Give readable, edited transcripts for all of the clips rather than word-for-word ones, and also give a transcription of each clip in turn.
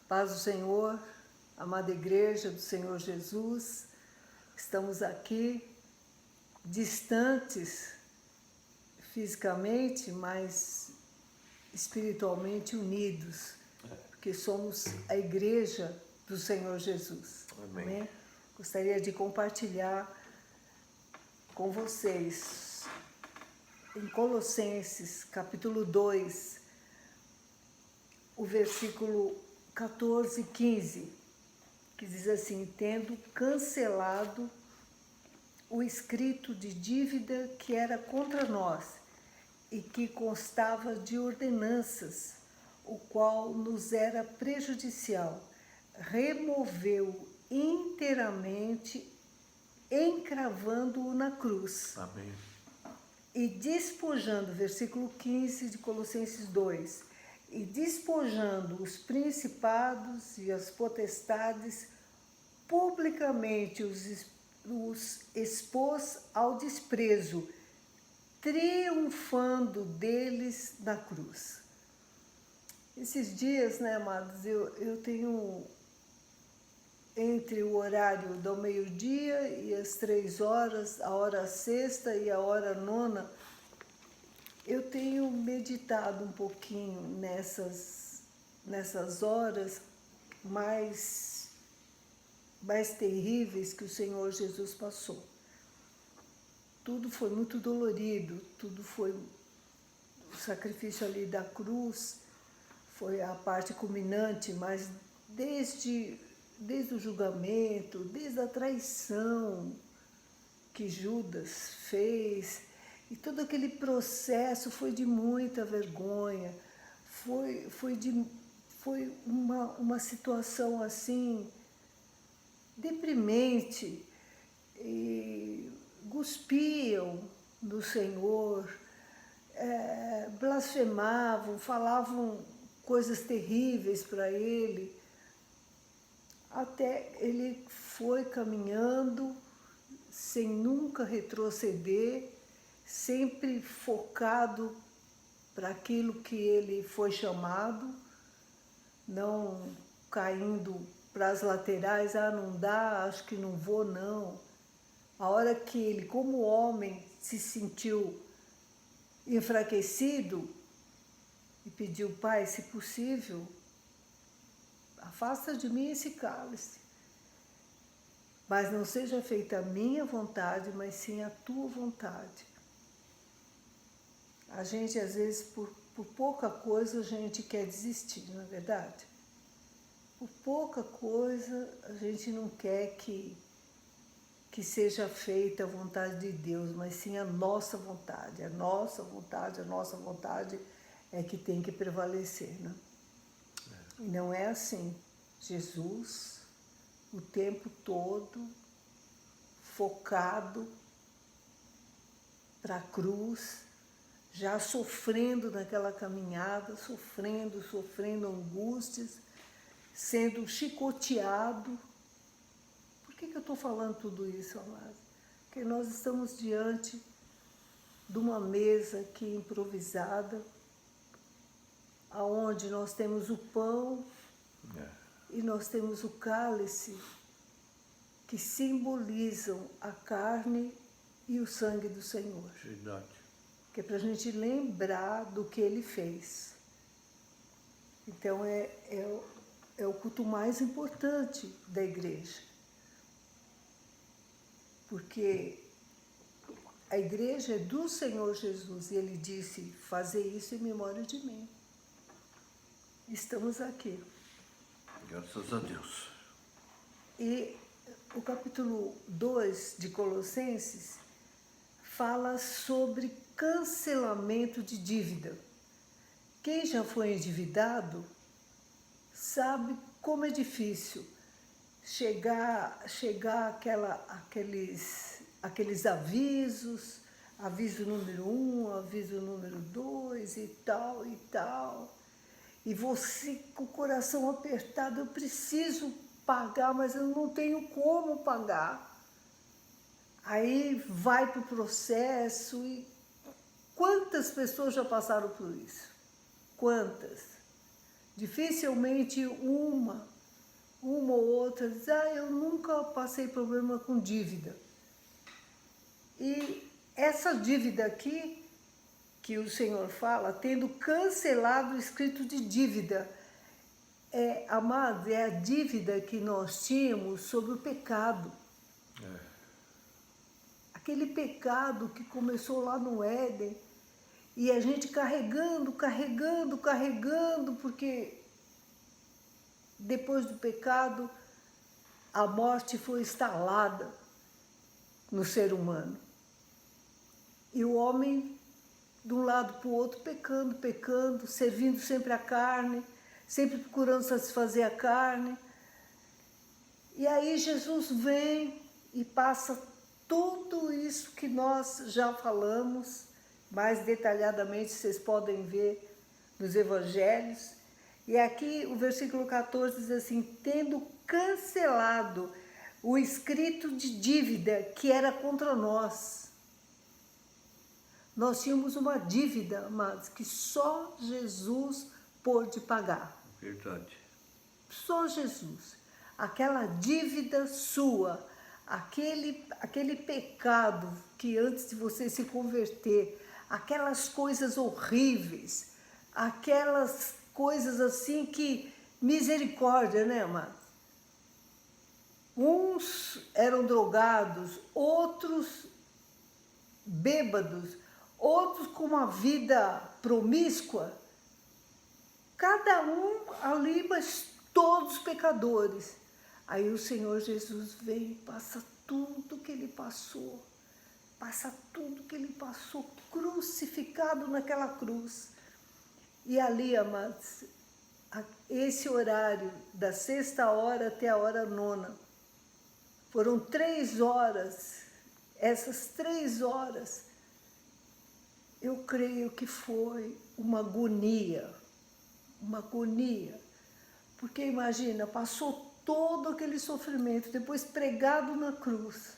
Paz do Senhor, amada Igreja do Senhor Jesus, estamos aqui distantes fisicamente, mas espiritualmente unidos, porque somos a Igreja do Senhor Jesus. Amém. Amém? Gostaria de compartilhar com vocês em Colossenses, capítulo 2, o versículo 14 e 15, que diz assim: tendo cancelado o escrito de dívida que era contra nós e que constava de ordenanças, o qual nos era prejudicial, removeu inteiramente, encravando-o na cruz. Amém. E despojando, versículo 15 de Colossenses 2, e despojando os principados e as potestades, publicamente os expôs ao desprezo, triunfando deles na cruz. Esses dias, né, amados, eu tenho, entre o horário do meio-dia e as 3 horas, a hora sexta e a hora nona, eu tenho meditado um pouquinho nessas horas mais terríveis que o Senhor Jesus passou. Tudo foi muito dolorido, tudo foi o sacrifício ali da cruz, foi a parte culminante, mas desde o julgamento, desde a traição que Judas fez, e todo aquele processo foi de muita vergonha, foi uma situação assim deprimente, e cuspiam no Senhor, blasfemavam, falavam coisas terríveis para ele, até ele foi caminhando sem nunca retroceder, sempre focado para aquilo que ele foi chamado, não caindo para as laterais, não dá, acho que não vou não. A hora que ele, como homem, se sentiu enfraquecido e pediu: Pai, se possível, afasta de mim esse cálice, mas não seja feita a minha vontade, mas sim a tua vontade. A gente, às vezes, por pouca coisa, a gente quer desistir, não é verdade? Por pouca coisa, a gente não quer que seja feita a vontade de Deus, mas sim a nossa vontade. A nossa vontade é que tem que prevalecer, né? E não é assim. Jesus, o tempo todo, focado para a cruz, já sofrendo naquela caminhada, sofrendo angústias, sendo chicoteado. Por que eu estou falando tudo isso, amado? Porque nós estamos diante de uma mesa aqui improvisada, aonde nós temos o pão e nós temos o cálice, que simbolizam a carne e o sangue do Senhor. Verdade. Que é para a gente lembrar do que Ele fez. Então é o culto mais importante da igreja. Porque a igreja é do Senhor Jesus e Ele disse: fazer isso em memória de mim. Estamos aqui. Graças a Deus. E o capítulo 2 de Colossenses fala sobre cancelamento de dívida. Quem já foi endividado sabe como é difícil chegar aqueles avisos, aviso número 1, aviso número 2 e tal, e você com o coração apertado: eu preciso pagar, mas eu não tenho como pagar. Aí vai para o processo, e quantas pessoas já passaram por isso? Quantas? Dificilmente uma ou outra diz, eu nunca passei problema com dívida. E essa dívida aqui, que o Senhor fala, tendo cancelado o escrito de dívida, amados, é a dívida que nós tínhamos sobre o pecado. Aquele pecado que começou lá no Éden, e a gente carregando, porque depois do pecado, a morte foi instalada no ser humano. E o homem, de um lado para o outro, pecando, servindo sempre a carne, sempre procurando satisfazer a carne. E aí Jesus vem e passa tudo isso que nós já falamos, mais detalhadamente vocês podem ver nos evangelhos. E aqui o versículo 14 diz assim, tendo cancelado o escrito de dívida que era contra nós. Nós tínhamos uma dívida, amados, que só Jesus pôde pagar. Verdade. Só Jesus. Aquela dívida sua, aquele pecado que antes de você se converter, aquelas coisas horríveis, aquelas coisas assim que, misericórdia, né, amados? Uns eram drogados, outros bêbados, outros com uma vida promíscua, cada um ali, mas todos pecadores. Aí o Senhor Jesus vem e passa tudo que ele passou, crucificado naquela cruz. E ali, amados, esse horário da 6ª até a hora 9ª, foram 3 horas, essas 3 horas, eu creio que foi uma agonia, porque imagina, passou todo aquele sofrimento, depois pregado na cruz,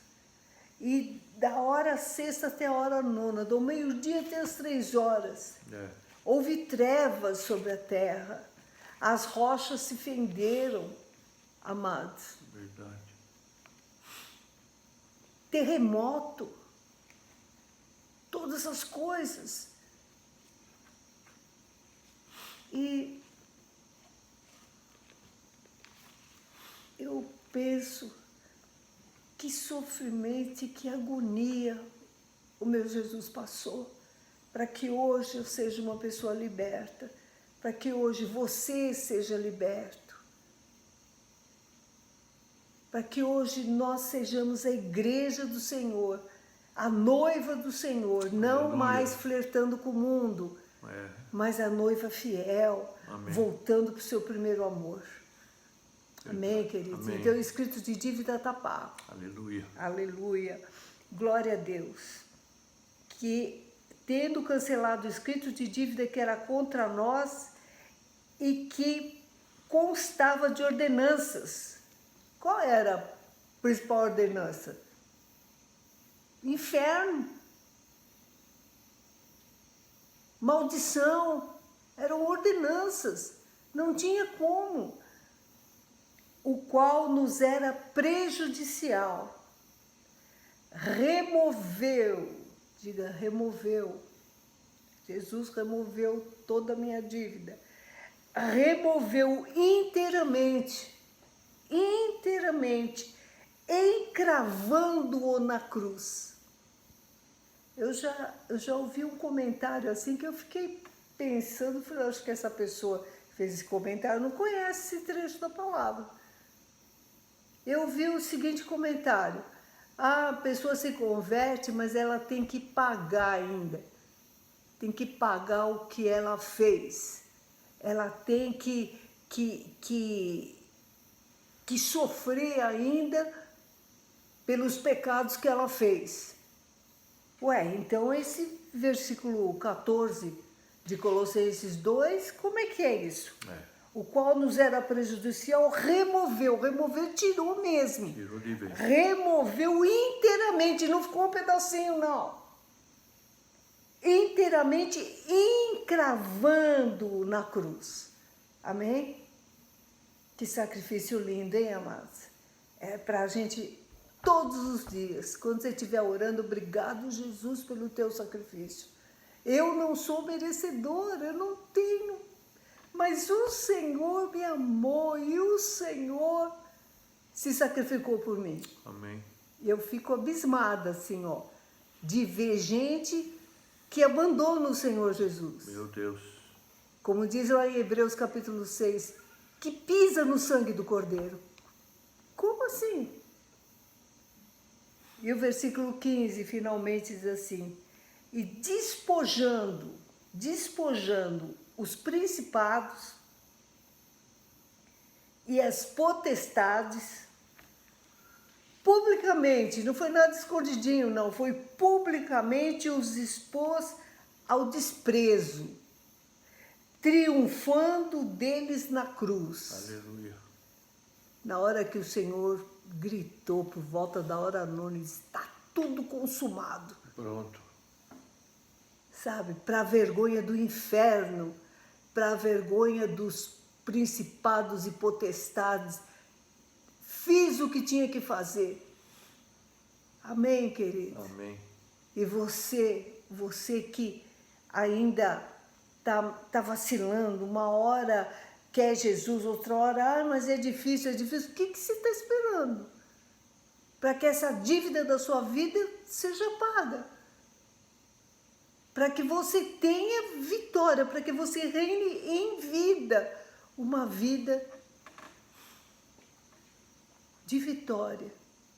e da hora 6ª até a hora 9ª, do meio-dia até as 3 horas, houve trevas sobre a terra, as rochas se fenderam, amados. Verdade. Terremoto, todas essas coisas. E eu penso, que sofrimento e que agonia o meu Jesus passou, para que hoje eu seja uma pessoa liberta, para que hoje você seja liberto, para que hoje nós sejamos a igreja do Senhor, a noiva do Senhor, não Aleluia. mais flertando com o mundo, mas a noiva fiel, Amém. voltando para o seu primeiro amor. Amém, queridos? Amém. Então, o escrito de dívida está pago. Aleluia. Aleluia. Glória a Deus. Que, tendo cancelado o escrito de dívida que era contra nós e que constava de ordenanças. Qual era a principal ordenança? Inferno. Maldição. Eram ordenanças. Não tinha como. O qual nos era prejudicial. Removeu. Diga, removeu. Jesus removeu toda a minha dívida. Removeu inteiramente, encravando-o na cruz. Eu já ouvi um comentário assim que eu fiquei pensando, falei, acho que essa pessoa que fez esse comentário não conhece esse trecho da palavra. Eu vi o seguinte comentário, a pessoa se converte, mas ela tem que pagar ainda, tem que pagar o que ela fez, ela tem que sofrer ainda pelos pecados que ela fez. Ué, então esse versículo 14 de Colossenses 2, como é que é isso? O qual nos era prejudicial, removeu, tirou mesmo. Tirou de vez. Removeu inteiramente, não ficou um pedacinho, não. Inteiramente encravando na cruz. Amém? Que sacrifício lindo, hein, amados? É para a gente, todos os dias, quando você estiver orando, obrigado, Jesus, pelo teu sacrifício. Eu não sou merecedora, eu não tenho, mas o Senhor me amou e o Senhor se sacrificou por mim. Amém. E eu fico abismada, assim, ó, de ver gente que abandona o Senhor Jesus. Meu Deus. Como diz lá em Hebreus capítulo 6, que pisa no sangue do Cordeiro. Como assim? E o versículo 15 finalmente diz assim: e despojando os principados e as potestades, publicamente, não foi nada escondidinho, não, foi publicamente os expôs ao desprezo, triunfando deles na cruz. Aleluia. Na hora que o Senhor gritou por volta da hora nona, está tudo consumado. Pronto. Sabe, para a vergonha do inferno, para a vergonha dos principados e potestades, fiz o que tinha que fazer. Amém, querido? Amém. E você que ainda tá vacilando, uma hora quer Jesus, outra hora, mas é difícil, o que você está esperando? Para que essa dívida da sua vida seja paga. Para que você tenha vitória, para que você reine em vida, uma vida de vitória.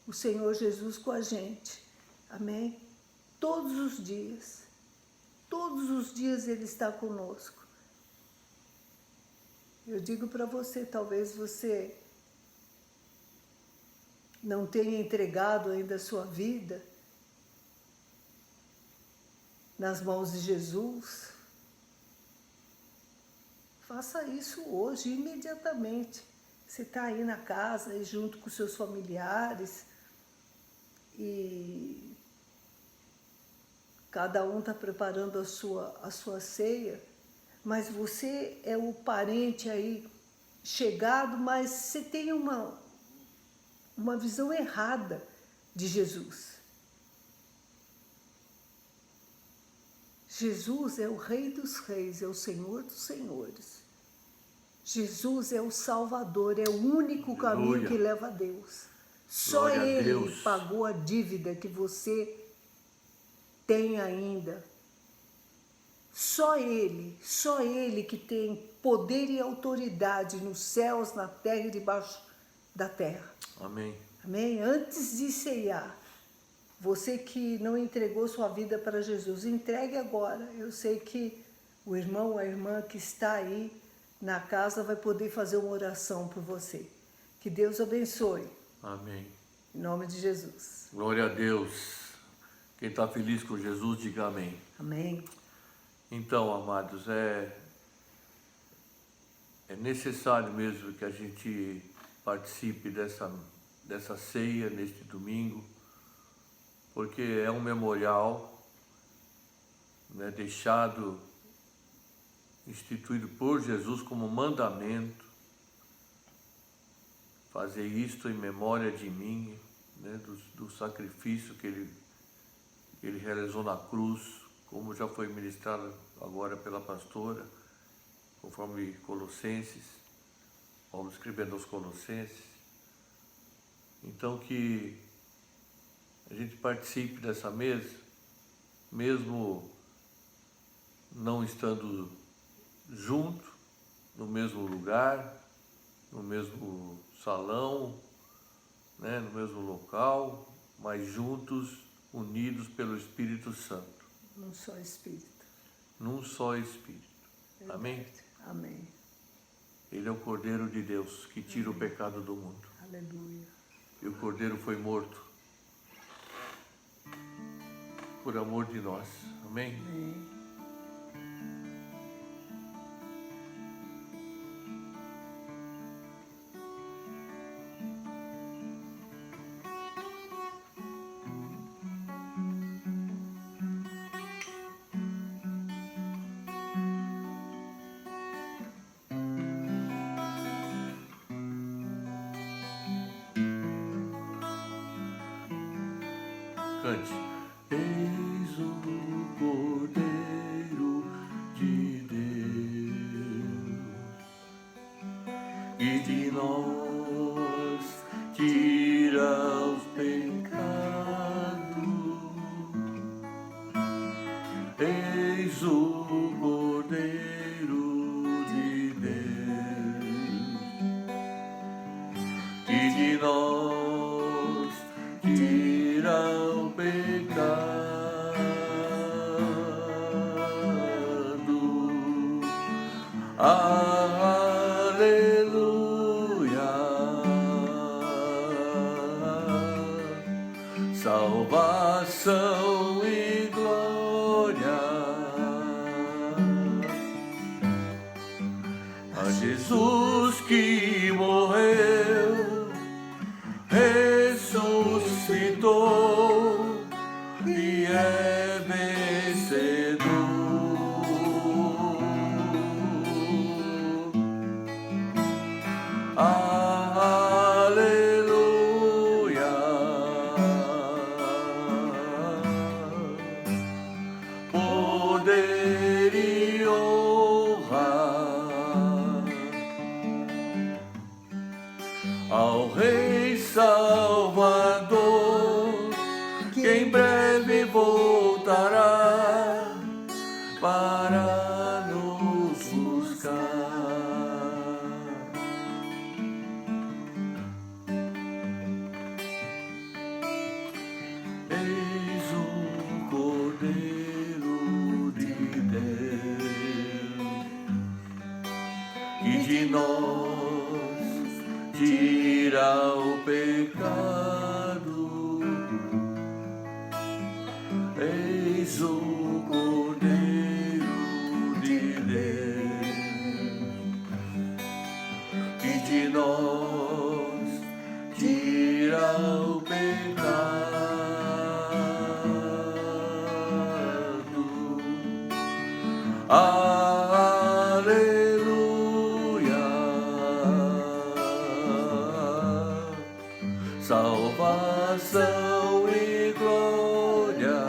O Senhor Jesus com a gente. Amém? Todos os dias Ele está conosco. Eu digo para você, talvez você não tenha entregado ainda a sua vida nas mãos de Jesus. Faça isso hoje, imediatamente. Você está aí na casa, aí junto com seus familiares, e cada um está preparando a sua ceia, mas você é o parente aí chegado, mas você tem uma visão errada de Jesus. Jesus é o Rei dos Reis, é o Senhor dos Senhores. Jesus é o Salvador, é o único caminho que leva a Deus. Só Ele pagou a dívida que você tem ainda. Só Ele que tem poder e autoridade nos céus, na terra e debaixo da terra. Amém. Amém? Antes de ceiar, você que não entregou sua vida para Jesus, entregue agora. Eu sei que o irmão ou a irmã que está aí na casa vai poder fazer uma oração por você. Que Deus abençoe. Amém. Em nome de Jesus. Glória a Deus. Quem está feliz com Jesus, diga amém. Amém. Então, amados, é necessário mesmo que a gente participe dessa ceia neste domingo, porque é um memorial, né, instituído por Jesus como mandamento, fazer isto em memória de mim, né, do sacrifício que ele realizou na cruz, como já foi ministrado agora pela pastora, conforme Colossenses, Paulo escrevendo aos Colossenses. Então que a gente participe dessa mesa, mesmo não estando junto, no mesmo lugar, no mesmo salão, né, no mesmo local, mas juntos, unidos pelo Espírito Santo. Num só Espírito. Num só Espírito. Verdade. Amém? Amém. Ele é o Cordeiro de Deus que tira o pecado do mundo. Aleluia. E o Cordeiro foi morto por amor de nós. Amém? Amém. cante. Eis o Cordeiro de Deus, e de nós tira os pecados. Eis o Cordeiro de Deus, e de nós tira o pecado. Aleluia, salvação e glória a Jesus que morreu, ressuscitou e é vencedor. Aleluia, poder e honra ao Rei Salvador, que em breve voltará para nos buscar. Eis o Cordeiro de Deus, que de nós tira o pecado. Eis o Cordeiro de Deus, que de nós tira o pecado. Aleluia, salvação e glória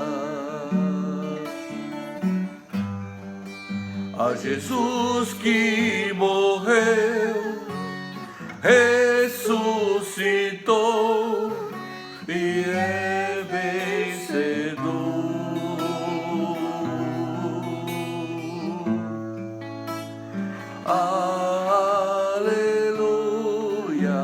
a Jesus que morreu, ressuscitou e é vencedor. Aleluia,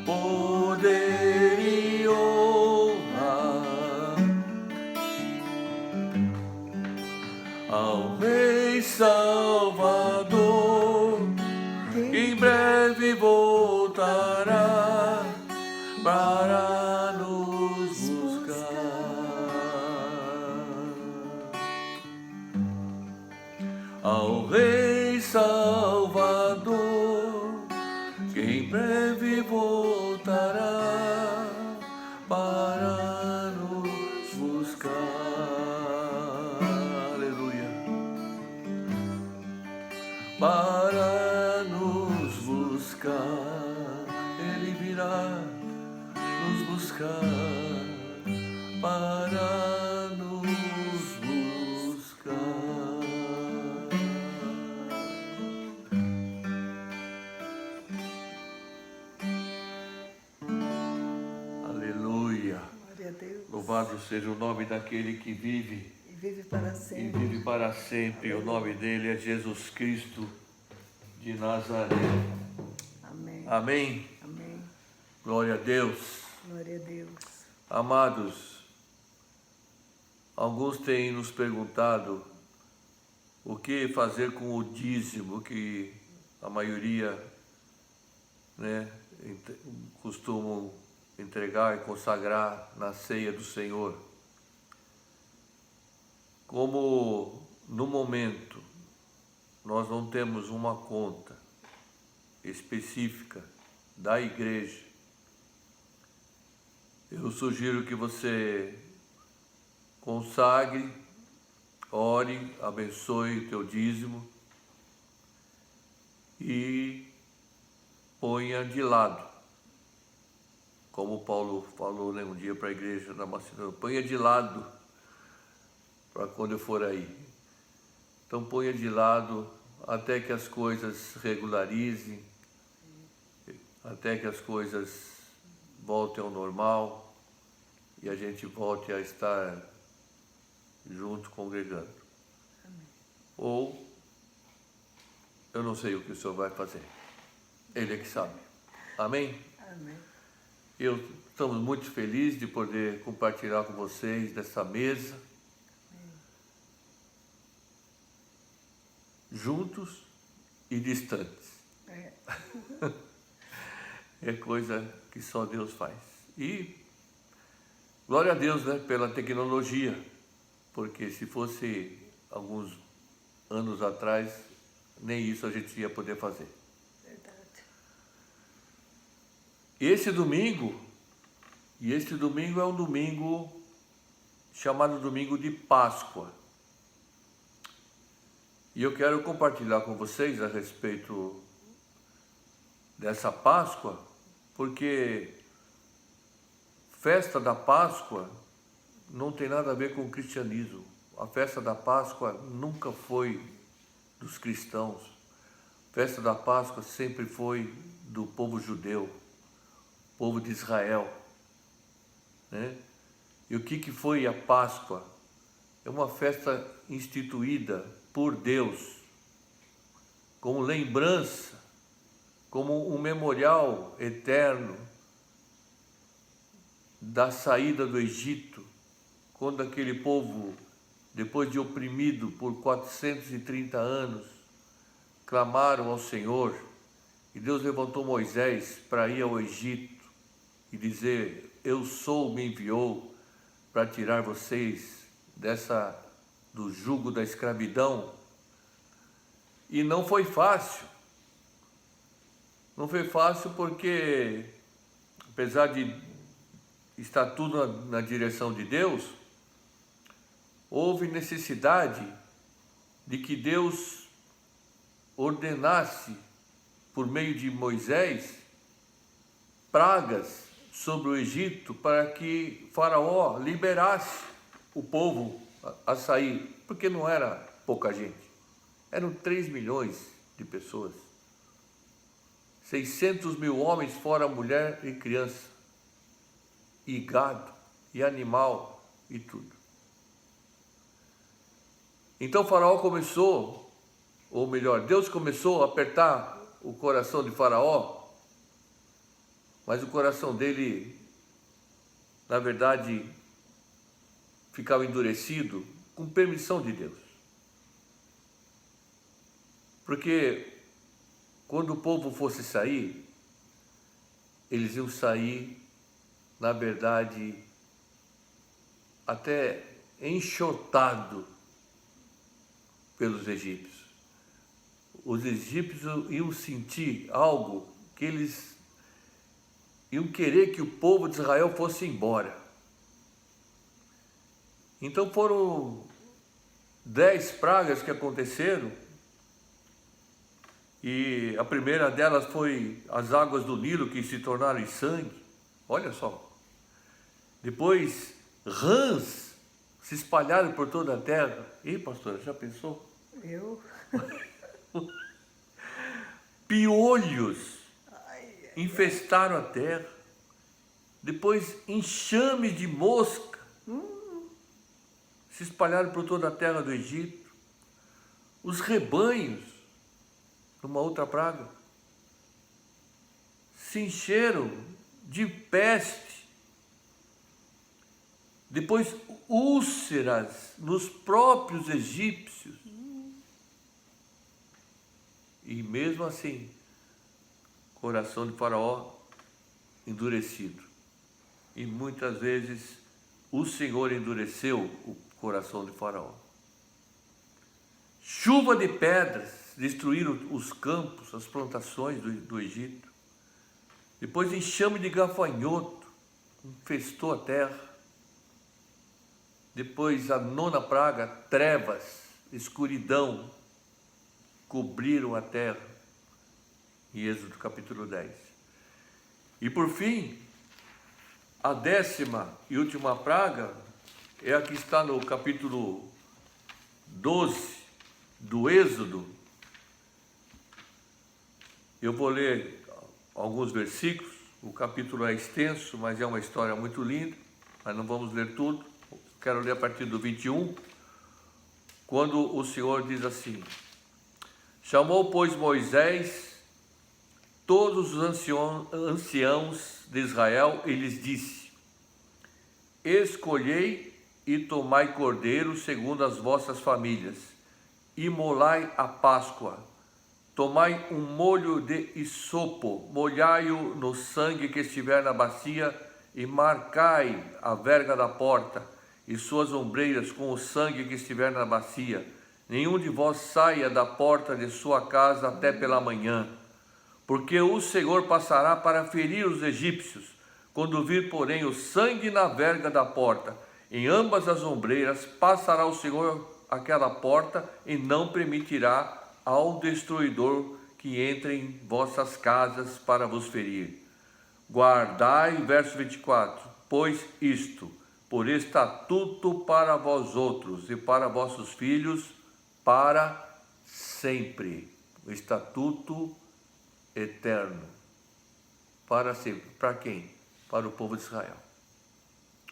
poder e honra ao Rei Salvador, que em breve voltará para nos buscar. Ao Rei Salvador, que em breve voltará para nos buscar. Aleluia. Para nos buscar, Ele virá nos buscar, para nos buscar. Aleluia. Glória a Deus. Louvado seja o nome daquele que vive E vive para e sempre. vive para sempre. O nome dele é Jesus Cristo de Nazaré. Amém. Amém. Amém. Glória a Deus. Glória a Deus. Amados, alguns têm nos perguntado o que fazer com o dízimo que a maioria, costumam entregar e consagrar na ceia do Senhor. Como no momento nós não temos uma conta específica da igreja, eu sugiro que você consagre, ore, abençoe o teu dízimo e ponha de lado como Paulo falou, né, um dia para a igreja da Macedônia, ponha de lado para quando eu for aí. Então ponha de lado até que as coisas regularizem, até que as coisas voltem ao normal e a gente volte a estar junto congregando. Amém. Ou eu não sei o que o Senhor vai fazer. Ele é que sabe. Amém? Amém. Estamos muito felizes de poder compartilhar com vocês dessa mesa. Amém. Juntos e distantes. É coisa que só Deus faz. E glória a Deus, né, pela tecnologia, porque se fosse alguns anos atrás, nem isso a gente ia poder fazer. Verdade. Este domingo é um domingo chamado domingo de Páscoa. E eu quero compartilhar com vocês a respeito dessa Páscoa, porque festa da Páscoa não tem nada a ver com o cristianismo. A festa da Páscoa nunca foi dos cristãos. A festa da Páscoa sempre foi do povo judeu, povo de Israel, né? E o que foi a Páscoa? É uma festa instituída por Deus, como lembrança, como um memorial eterno da saída do Egito, quando aquele povo, depois de oprimido por 430 anos, clamaram ao Senhor, e Deus levantou Moisés para ir ao Egito e dizer: eu sou, me enviou para tirar vocês do jugo da escravidão. E não foi fácil. Não foi fácil porque, apesar de estar tudo na direção de Deus, houve necessidade de que Deus ordenasse, por meio de Moisés, pragas sobre o Egito para que Faraó liberasse o povo a sair, porque não era pouca gente, eram 3 milhões de pessoas, 600 mil homens, fora mulher e criança, e gado, e animal, e tudo. Então Faraó começou, ou melhor, Deus começou a apertar o coração de Faraó, mas o coração dele, na verdade, ficava endurecido com permissão de Deus. Porque quando o povo fosse sair, eles iam sair, na verdade, até enxotado pelos egípcios. Os egípcios iam sentir algo que eles iam querer que o povo de Israel fosse embora. Então foram 10 pragas que aconteceram, e a primeira delas foi as águas do Nilo que se tornaram em sangue. Olha só. Depois, rãs se espalharam por toda a terra. Ei, pastora, já pensou? Eu? Piolhos infestaram a terra. Depois, enxames de mosca se espalharam por toda a terra do Egito. Os rebanhos, numa outra praga, se encheram de peste. Depois, úlceras nos próprios egípcios. E mesmo assim, o coração de Faraó endurecido. E muitas vezes o Senhor endureceu o coração de Faraó. Chuva de pedras destruíram os campos, as plantações do Egito. Depois, enxame de gafanhoto infestou a terra. Depois, a 9ª praga, trevas, escuridão, cobriram a terra, em Êxodo capítulo 10. E por fim, a 10ª e última praga é a que está no capítulo 12 do Êxodo. Eu vou ler alguns versículos, o capítulo é extenso, mas é uma história muito linda, mas não vamos ler tudo. Quero ler a partir do 21, quando o Senhor diz assim: chamou, pois, Moisés todos os anciãos de Israel e lhes disse: escolhei e tomai cordeiro segundo as vossas famílias, e molai a Páscoa. Tomai um molho de hisopo, molhai-o no sangue que estiver na bacia, e marcai a verga da porta e suas ombreiras com o sangue que estiver na bacia. Nenhum de vós saia da porta de sua casa até pela manhã, porque o Senhor passará para ferir os egípcios. Quando vir, porém, o sangue na verga da porta, em ambas as ombreiras, passará o Senhor aquela porta e não permitirá ao destruidor que entre em vossas casas para vos ferir. Guardai, verso 24, pois isto, por estatuto para vós outros e para vossos filhos, para sempre. O estatuto eterno. Para sempre. Para quem? Para o povo de Israel.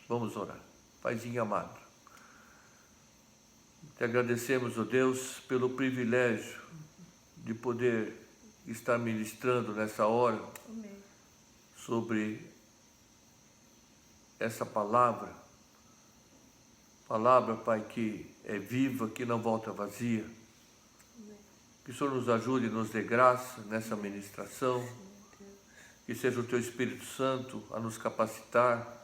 Vamos orar. Paizinho amado, te agradecemos, ó Deus, pelo privilégio de poder estar ministrando nessa hora sobre essa palavra, Pai, que é viva, que não volta vazia. Que o Senhor nos ajude e nos dê graça nessa ministração, que seja o Teu Espírito Santo a nos capacitar,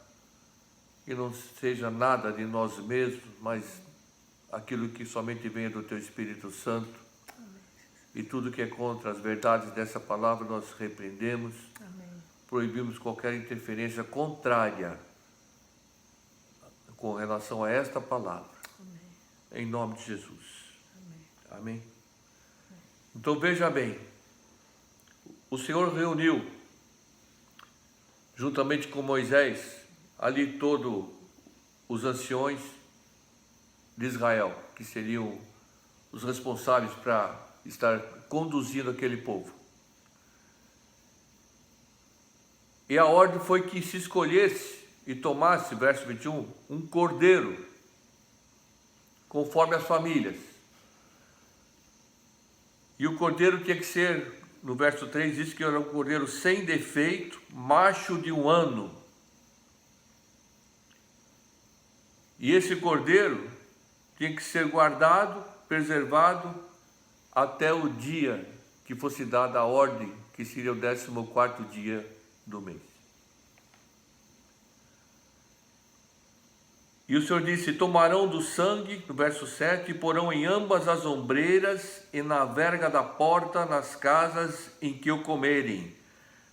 que não seja nada de nós mesmos, mas aquilo que somente vem do Teu Espírito Santo. E tudo que é contra as verdades dessa palavra nós repreendemos. Amém. Proibimos qualquer interferência contrária com relação a esta palavra. Amém. Em nome de Jesus. Amém. Amém. Então veja bem, o Senhor reuniu juntamente com Moisés ali todos os anciões de Israel, que seriam os responsáveis para estar conduzindo aquele povo. E a ordem foi que se escolhesse e tomasse, verso 21, um cordeiro, conforme as famílias. E o cordeiro tinha que ser, no verso 3, diz que era um cordeiro sem defeito, macho de 1 ano. E esse cordeiro tinha que ser guardado, preservado, até o dia que fosse dada a ordem, que seria o 14º dia do mês. E o Senhor disse: tomarão do sangue, no verso 7, e porão em ambas as ombreiras e na verga da porta, nas casas em que o comerem.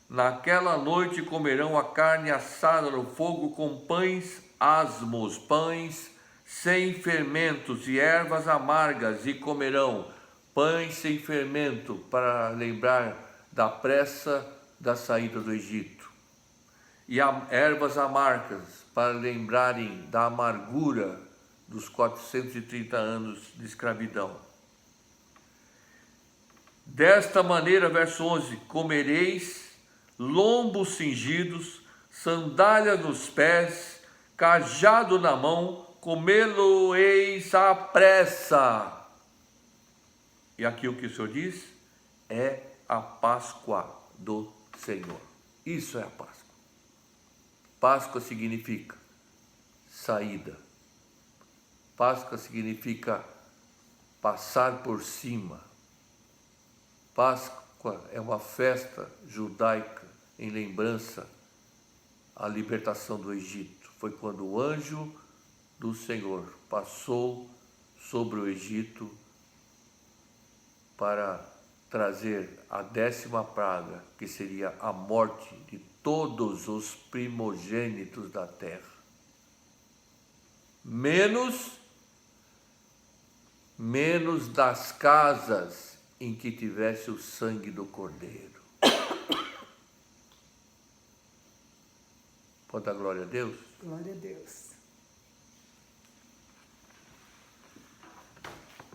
Naquela noite comerão a carne assada no fogo com pães asmos, pães sem fermentos e ervas amargas, e comerão pães sem fermento, para lembrar da pressa da saída do Egito, e ervas amargas, para lembrarem da amargura dos 430 anos de escravidão. Desta maneira, verso 11, comereis lombos cingidos, sandálias nos pés, cajado na mão, comê-lo-eis à pressa. E aqui o que o Senhor diz é a Páscoa do Senhor. Isso é a Páscoa. Páscoa significa saída. Páscoa significa passar por cima. Páscoa é uma festa judaica em lembrança à libertação do Egito. Foi quando o anjo do Senhor passou sobre o Egito para trazer a 10ª praga, que seria a morte de todos os primogênitos da terra, menos das casas em que tivesse o sangue do cordeiro. Pode dar glória a Deus? Glória a Deus.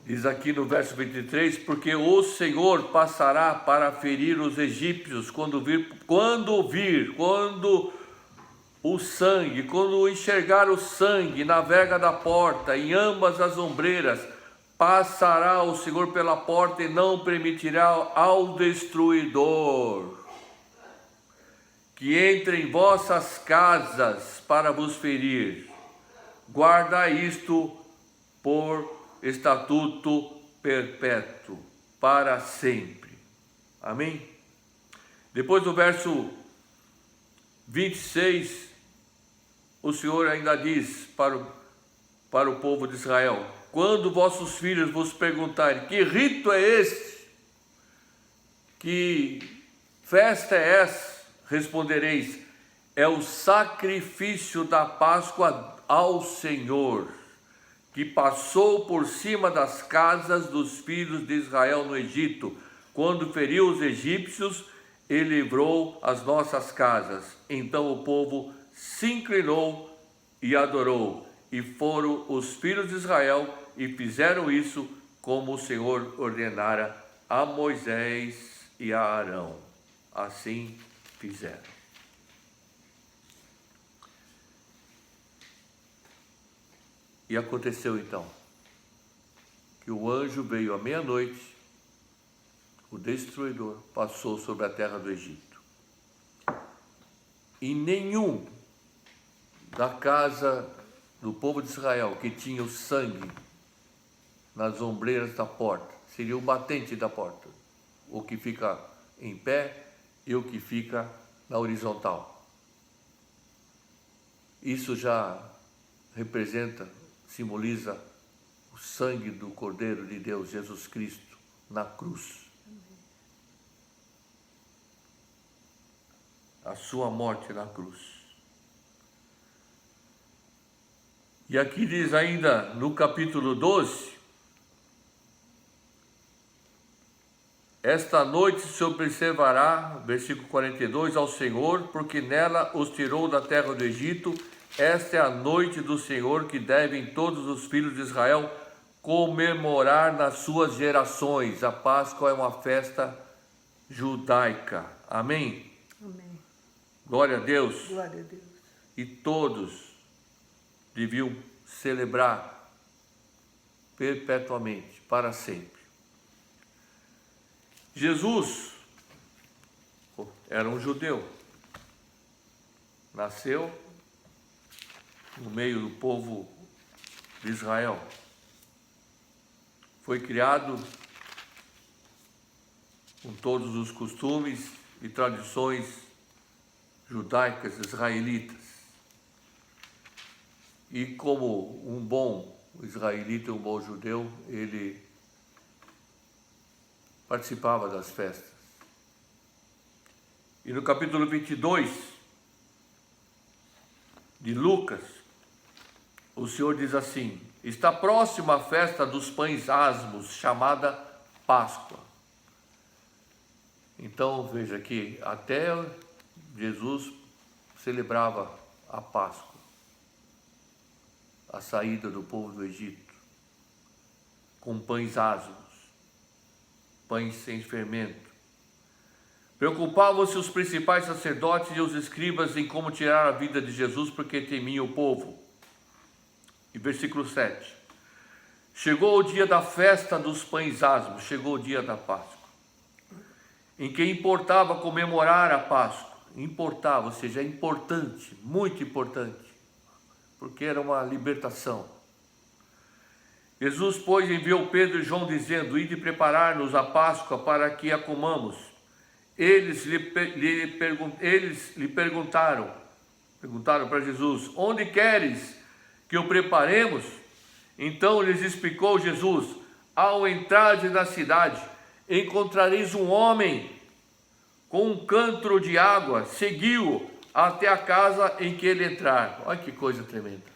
Diz aqui no verso 23, porque o Senhor passará para ferir os egípcios quando enxergar o sangue na verga da porta, em ambas as ombreiras, passará o Senhor pela porta e não permitirá ao destruidor que entre em vossas casas para vos ferir. Guardai isto por estatuto perpétuo, para sempre. Amém? Depois do verso 26, o Senhor ainda diz para o povo de Israel: quando vossos filhos vos perguntarem que rito é este, que festa é essa, respondereis: é o sacrifício da Páscoa ao Senhor, que passou por cima das casas dos filhos de Israel no Egito, quando feriu os egípcios e livrou as nossas casas. Então o povo se inclinou e adorou, e foram os filhos de Israel e fizeram isso como o Senhor ordenara a Moisés e a Arão. Assim fizeram. E aconteceu então que o anjo veio à meia-noite, o destruidor passou sobre a terra do Egito. E nenhum da casa do povo de Israel que tinha o sangue nas ombreiras da porta, seria o batente da porta, o que fica em pé e o que fica na horizontal. Isso já representa, simboliza o sangue do Cordeiro de Deus, Jesus Cristo, na cruz. A sua morte na cruz. E aqui diz ainda no capítulo 12: esta noite se observará, versículo 42, ao Senhor, porque nela os tirou da terra do Egito. Esta é a noite do Senhor, que devem todos os filhos de Israel comemorar nas suas gerações. A Páscoa é uma festa judaica. Amém? Amém. Glória a Deus. Glória a Deus. E todos deviam celebrar perpetuamente, para sempre. Jesus era um judeu. Nasceu no meio do povo de Israel. Foi criado com todos os costumes e tradições judaicas, israelitas. E como um bom israelita, um bom judeu, ele participava das festas. E no capítulo 22 de Lucas, o Senhor diz assim: está próxima a festa dos pães asmos, chamada Páscoa. Então veja que até Jesus celebrava a Páscoa, a saída do povo do Egito, com pães asmos, pães sem fermento. Preocupavam-se os principais sacerdotes e os escribas em como tirar a vida de Jesus, porque temiam o povo. E versículo 7. Chegou o dia da festa dos pães asmos, chegou o dia da Páscoa, em que importava comemorar a Páscoa. Importava, ou seja, é importante, muito importante, porque era uma libertação. Jesus, pois, enviou Pedro e João, dizendo: ide preparar-nos a Páscoa para que a comamos. Eles lhe perguntaram para Jesus: onde queres que o preparemos? Então lhes explicou Jesus: ao entrardes na cidade, encontrareis um homem com um cântaro de água, seguiu-o até a casa em que ele entrar. Olha que coisa tremenda.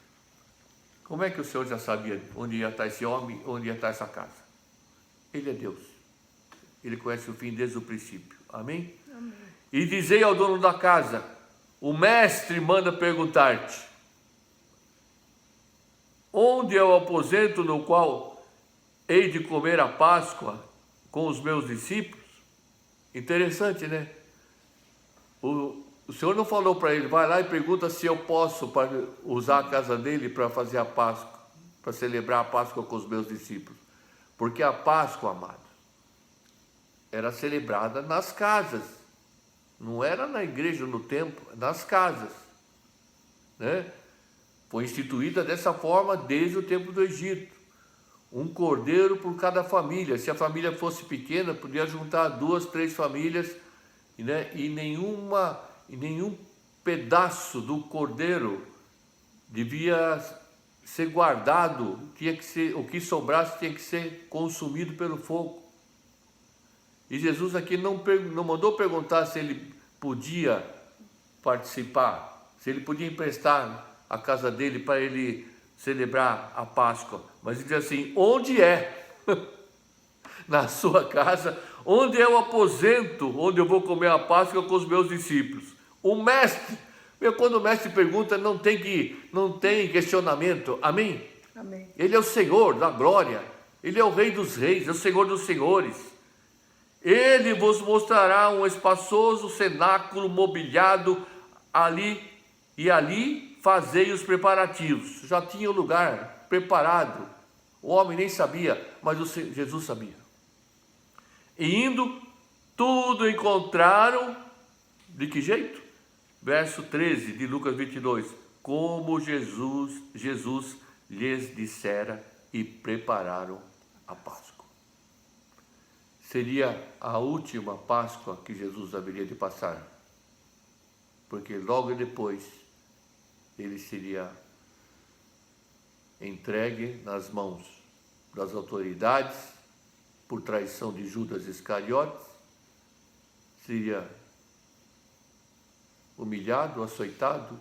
Como é que o Senhor já sabia onde ia estar esse homem, onde ia estar essa casa? Ele é Deus. Ele conhece o fim desde o princípio. Amém? Amém. E dizei ao dono da casa: o mestre manda perguntar-te: onde é o aposento no qual hei de comer a Páscoa com os meus discípulos? Interessante, né? O Senhor não falou para ele: vai lá e pergunta se eu posso usar a casa dele para fazer a Páscoa, para celebrar a Páscoa com os meus discípulos. Porque a Páscoa, amado, era celebrada nas casas. Não era na igreja, no templo, nas casas, né? Foi instituída dessa forma desde o tempo do Egito. Um cordeiro por cada família. Se a família fosse pequena, podia juntar 2, 3 famílias, né? E nenhum pedaço do cordeiro devia ser guardado. O que sobrasse tinha que ser consumido pelo fogo. E Jesus aqui não mandou perguntar se ele podia participar, se ele podia emprestar a casa dele para ele celebrar a Páscoa, mas ele diz assim: onde é? Na sua casa, onde é o aposento onde eu vou comer a Páscoa com os meus discípulos? O mestre, quando o mestre pergunta, não tem questionamento, amém? Amém. Ele é o Senhor da glória, ele é o Rei dos reis, é o Senhor dos senhores. Ele vos mostrará um espaçoso cenáculo mobiliado ali fazei os preparativos. Já tinha o lugar preparado. O homem nem sabia, mas Jesus sabia. E indo, tudo encontraram, de que jeito? Verso 13 de Lucas 22. Como Jesus lhes dissera, e prepararam a Páscoa. Seria a última Páscoa que Jesus haveria de passar, porque logo depois ele seria entregue nas mãos das autoridades por traição de Judas Iscariotes, seria humilhado, açoitado,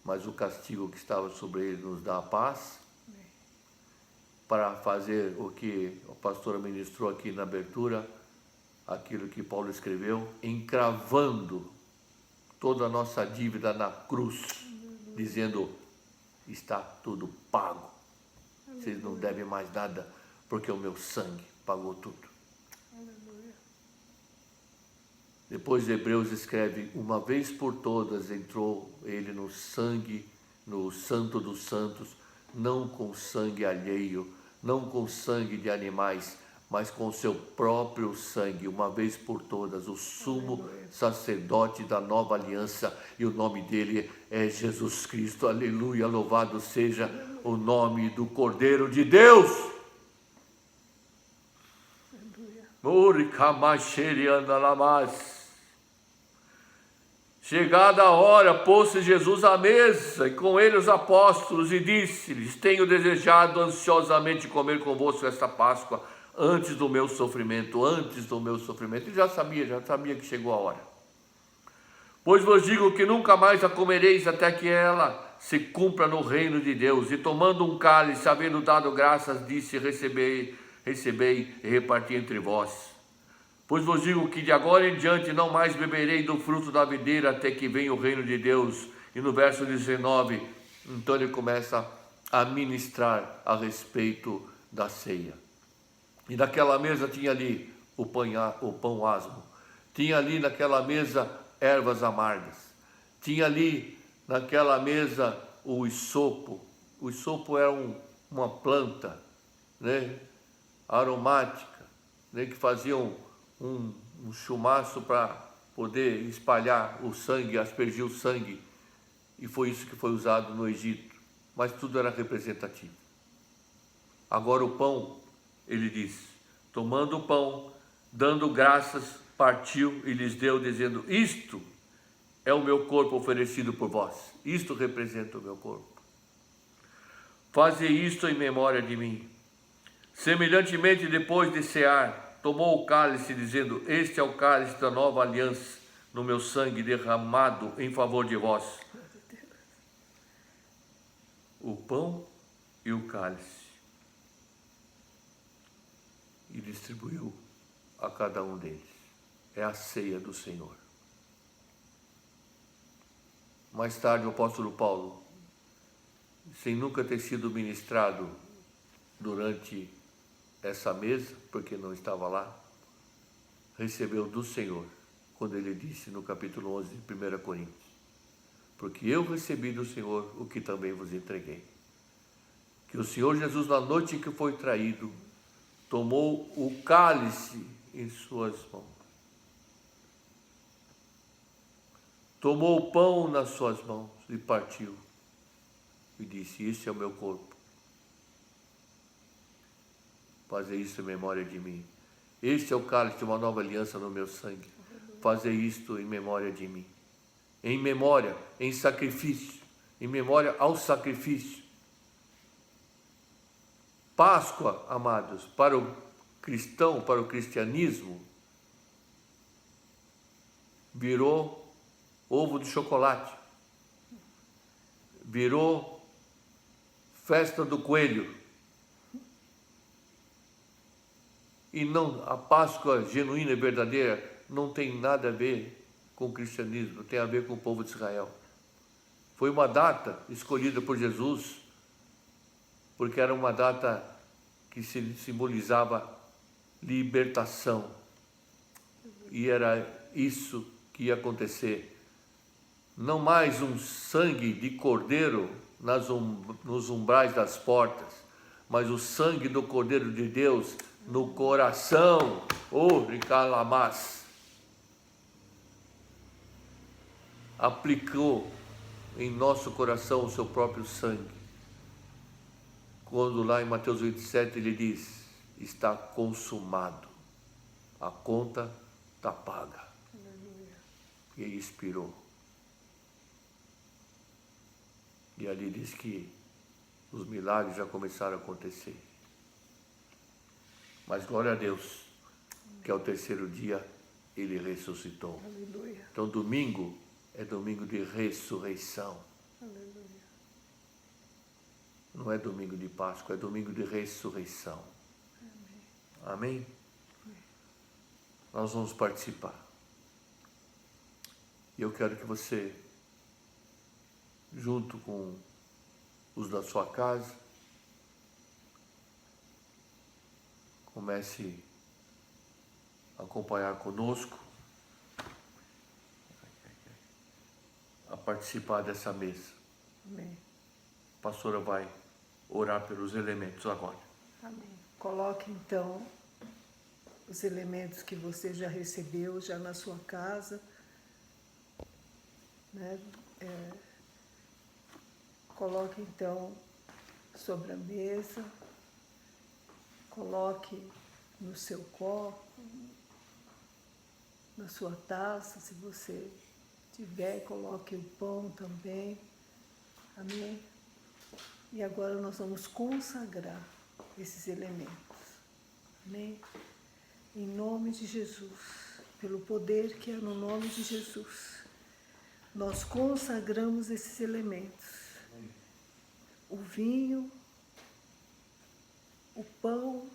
mas o castigo que estava sobre ele nos dá a paz, para fazer o que o pastor ministrou aqui na abertura, aquilo que Paulo escreveu, encravando toda a nossa dívida na cruz, dizendo: está tudo pago, vocês não devem mais nada, porque o meu sangue pagou tudo. Aleluia. Depois Hebreus escreve: uma vez por todas entrou ele no sangue, no santo dos santos, não com sangue alheio, não com sangue de animais, mas com seu próprio sangue, uma vez por todas, o sumo sacerdote da nova aliança, e o nome dele é Jesus Cristo. Aleluia, louvado seja o nome do Cordeiro de Deus. Chegada a hora, pôs-se Jesus à mesa, e com ele os apóstolos, e disse-lhes: tenho desejado ansiosamente comer convosco esta Páscoa, antes do meu sofrimento. Ele já sabia que chegou a hora. Pois vos digo que nunca mais a comereis, até que ela se cumpra no reino de Deus. E tomando um cálice, havendo dado graças, disse: recebei e reparti entre vós. Pois vos digo que de agora em diante não mais beberei do fruto da videira, até que venha o reino de Deus. E no verso 19, então ele começa a ministrar a respeito da ceia. E naquela mesa tinha ali o pão asmo, tinha ali naquela mesa ervas amargas, tinha ali naquela mesa o isopo. O isopo era uma planta, né, aromática, né, que faziam um chumaço para poder espalhar o sangue, aspergir o sangue, e foi isso que foi usado no Egito, mas tudo era representativo. Agora o pão, ele diz, tomando o pão, dando graças, partiu e lhes deu, dizendo: isto é o meu corpo oferecido por vós, isto representa o meu corpo, fazei isto em memória de mim. Semelhantemente, depois de cear, tomou o cálice, dizendo: este é o cálice da nova aliança, no meu sangue derramado em favor de vós. O pão e o cálice, e distribuiu a cada um deles. É a ceia do Senhor. mais tarde o apóstolo Paulo, sem nunca ter sido ministrado durante essa mesa, porque não estava lá, recebeu do Senhor, quando ele disse no capítulo 11 de 1 Coríntios, porque eu recebi do Senhor o que também vos entreguei. Que o Senhor Jesus, na noite em que foi traído, tomou o cálice em suas mãos, tomou o pão nas suas mãos e partiu, e disse: "Isso é o meu corpo, fazei isso em memória de mim. Este é o cálice de uma nova aliança no meu sangue, fazei isto em memória de mim." Em memória, em sacrifício, em memória ao sacrifício. Páscoa, amados, para o cristão, para o cristianismo, virou ovo de chocolate, virou festa do coelho. E não, a Páscoa genuína e verdadeira não tem nada a ver com o cristianismo, tem a ver com o povo de Israel. Foi uma data escolhida por Jesus, porque era uma data que simbolizava libertação. E era isso que ia acontecer. Não mais um sangue de cordeiro nos umbrais das portas, mas o sangue do Cordeiro de Deus no coração. Ricalamás. Aplicou em nosso coração o seu próprio sangue. Quando lá em Mateus 27 ele diz: está consumado, a conta está paga. Aleluia. E ele expirou. E ali diz que os milagres já começaram a acontecer. Mas glória a Deus, que ao terceiro dia ele ressuscitou. Aleluia. Então domingo é domingo de ressurreição. Aleluia. Não é domingo de Páscoa, é domingo de ressurreição. Amém? Amém? Nós vamos participar. E eu quero que você, junto com os da sua casa, comece a acompanhar conosco, a participar dessa mesa. Amém. A pastora vai orar pelos elementos agora. Amém. Coloque então os elementos que você já recebeu já na sua casa, né? Coloque então sobre a mesa, coloque no seu copo, na sua taça, se você tiver, coloque o pão também. Amém? E agora nós vamos consagrar esses elementos. Amém? Em nome de Jesus, pelo poder que é no nome de Jesus, nós consagramos esses elementos. O vinho, o pão,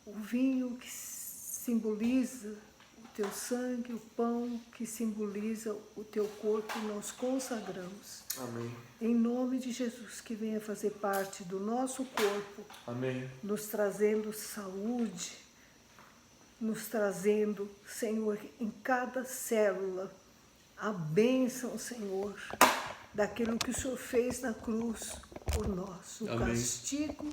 o vinho que simboliza o teu sangue, o pão que simboliza o teu corpo, nós consagramos. Amém. Em nome de Jesus, que venha fazer parte do nosso corpo. Amém. Nos trazendo saúde, nos trazendo, Senhor, em cada célula, a bênção, Senhor, daquilo que o Senhor fez na cruz por nós. O Amém. castigo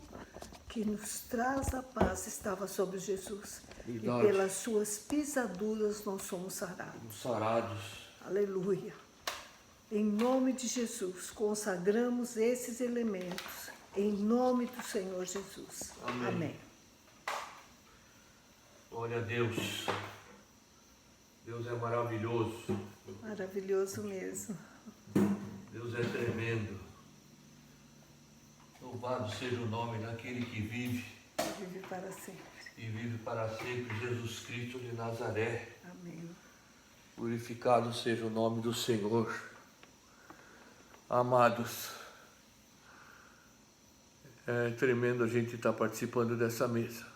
que nos traz a paz estava sobre Jesus. Verdade. E pelas suas pisaduras nós somos sarados. Sarados. Aleluia. Em nome de Jesus, consagramos esses elementos. Em nome do Senhor Jesus. Amém. Amém. Glória a Deus. Deus é maravilhoso. Maravilhoso mesmo. Deus é tremendo. Louvado seja o nome daquele que vive. E vive para sempre. E vive para sempre, Jesus Cristo de Nazaré. Amém. Glorificado seja o nome do Senhor. Amados, é tremendo a gente estar participando dessa mesa.